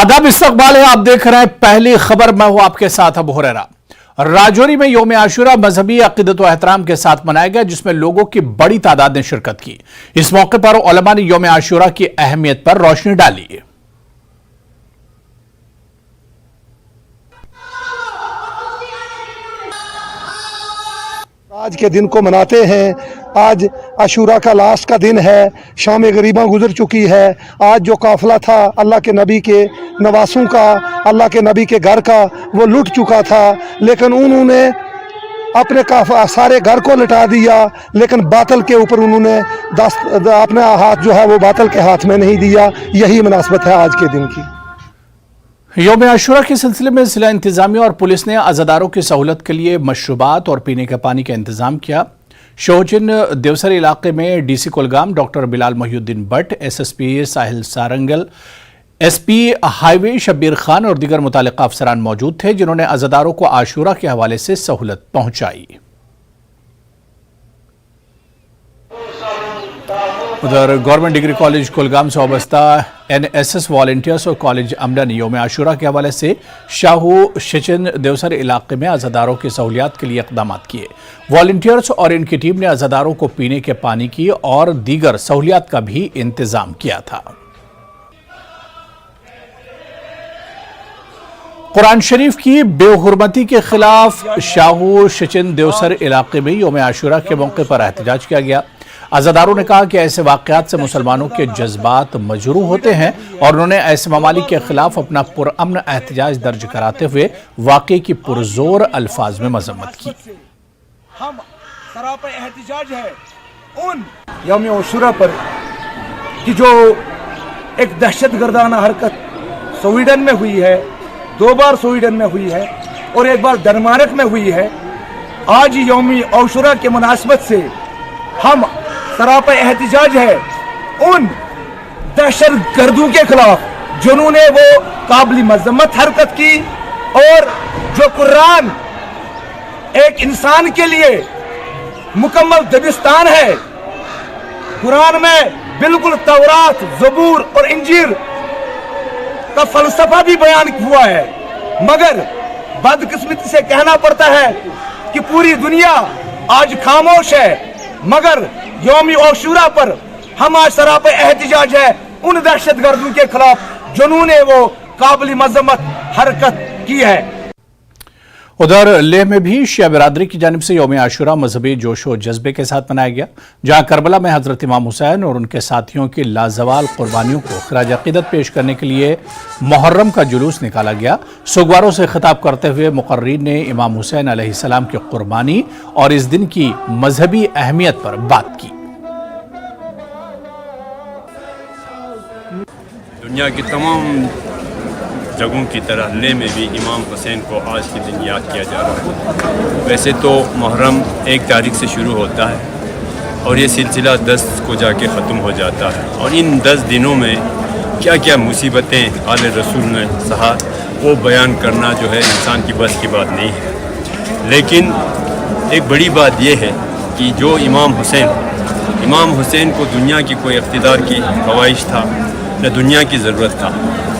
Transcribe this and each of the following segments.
आदाब इस्तकबाल है। आप देख रहे हैं पहली खबर। मैं हूं आपके साथ अबू हुरैरा। राजौरी में यौम आशूरा मजहबी अकीदत व एहतराम के साथ मनाया गया, जिसमें लोगों की बड़ी तादाद ने शिरकत की। इस मौके पर उलमा ने यौम आशूरा की अहमियत पर रोशनी डाली। आज के दिन को मनाते हैं। आज आशूरा का लास्ट का दिन है। शाम गरीबा गुजर चुकी है। आज जो काफिला था अल्लाह के नबी के नवासों का, अल्लाह के नबी के घर का, वो लुट चुका था, लेकिन उन्होंने अपने सारे घर को लुटा दिया, लेकिन बातल के ऊपर उन्होंने अपना हाथ जो है वो बातल के हाथ में नहीं दिया। यही मुनासबत है आज के दिन की। यौम आशूरा के सिलसिले में जिला इंतजामिया और पुलिस ने अज़ादारों की सहूलत के लिए मशरूबात और पीने के पानी का इंतजाम किया। शोचिन देवसर इलाके में DC Kulgam doctor Bilal Mohiuddin Bhat, SSP Sahil Sarangal, SP highway Shabbir Khan और दीगर मुतालिका अफसरान मौजूद थे, जिन्होंने अज़ादारों को आशूरा के हवाले से सहूलत पहुंचाई। उधर गवर्नमेंट डिग्री कॉलेज कुलगाम से वाबस्ता एनएसएस वॉलंटियर्स और कॉलेज अमला ने यौम आशूरा के हवाले से शाहू शिचिन देवसर इलाके में अज़ादारों की सहूलियात के लिए इक़दाम किए। वॉलंटियर्स और इनकी टीम ने अज़ादारों को पीने के पानी की और दीगर सहूलियात का भी इंतजाम किया था। कुरान शरीफ की बेहुरमती के खिलाफ शाहू शिचिन देवसर इलाके में यौम आशूरा के मौके पर एहतजाज किया गया। अज़ादारों ने कहा कि ऐसे वाक़यात से मुसलमानों के जज्बात मजरूह होते हैं और उन्होंने ऐसे ममालिक के खिलाफ अपना पुरअमन एहतजाज दर्ज कराते हुए वाक़े की पुरजोर अल्फाज में मजम्मत की। हम सरापा एहतजाज है उन यौम आशूरा पर कि जो एक दहशतगर्दाना हरकत स्वीडन में हुई है, 2 बार स्वीडन में हुई है और 1 बार डेनमार्क में हुई है। आज यौम आशूरा के मुनासबत से हम सरापा एहतजाज है उन दहशतगर्दों के खिलाफ जिन्होंने वो काबिल मजम्मत हरकत की और जो कुरान एक इंसान के लिए मुकम्मल दबिस्तान है। कुरान में बिल्कुल तौरात, ज़बूर और इंजील का फलसफा भी बयान हुआ है, मगर बदकिस्मती से कहना पड़ता है कि पूरी दुनिया आज खामोश है। मगर यौम आशूरा पर हम आज सरापा एहतजाज है उन दहशतगर्दों के खिलाफ जिन्होंने वो काबिल मजम्मत हरकत की है। उधर लेह में भी शिया बिरादरी की जानिब से यौम आशूरा मजहबी जोश व जज्बे के साथ मनाया गया, जहां करबला में हजरत इमाम हुसैन और उनके साथियों की लाजवाल कुर्बानियों को खिराज अकीदत पेश करने के लिए मुहर्रम का जुलूस निकाला गया। सुगवारों से खिताब करते हुए मुकर्रीन ने इमाम हुसैन अलैहिस्सलाम की कुर्बानी और इस दिन की मजहबी अहमियत पर बात की। दुनिया की तमाम जगहों की तरह लेह में भी इमाम हुसैन को आज के दिन याद किया जा रहा है। वैसे तो मुहर्रम 1 तारीख से शुरू होता है और ये सिलसिला 10 को जाके ख़त्म हो जाता है, और इन 10 दिनों में क्या क्या मुसीबतें आले रसूल ने सहा वो बयान करना जो है इंसान की बस की बात नहीं है। लेकिन एक बड़ी बात यह है कि जो इमाम हुसैन को दुनिया की कोई इक़्तिदार की ख्वाहिश था न दुनिया की ज़रूरत था,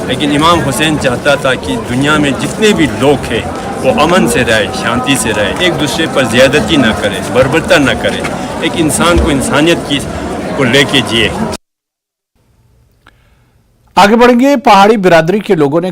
लेकिन इमाम हुसैन चाहता था कि दुनिया में जितने भी लोग हैं वो अमन से रहे, शांति से रहे, एक दूसरे पर ज़्यादती ना करें, बर्बरता ना करें, एक इंसान को इंसानियत को लेके जिए। आगे बढ़ेंगे। पहाड़ी बिरादरी के लोगों ने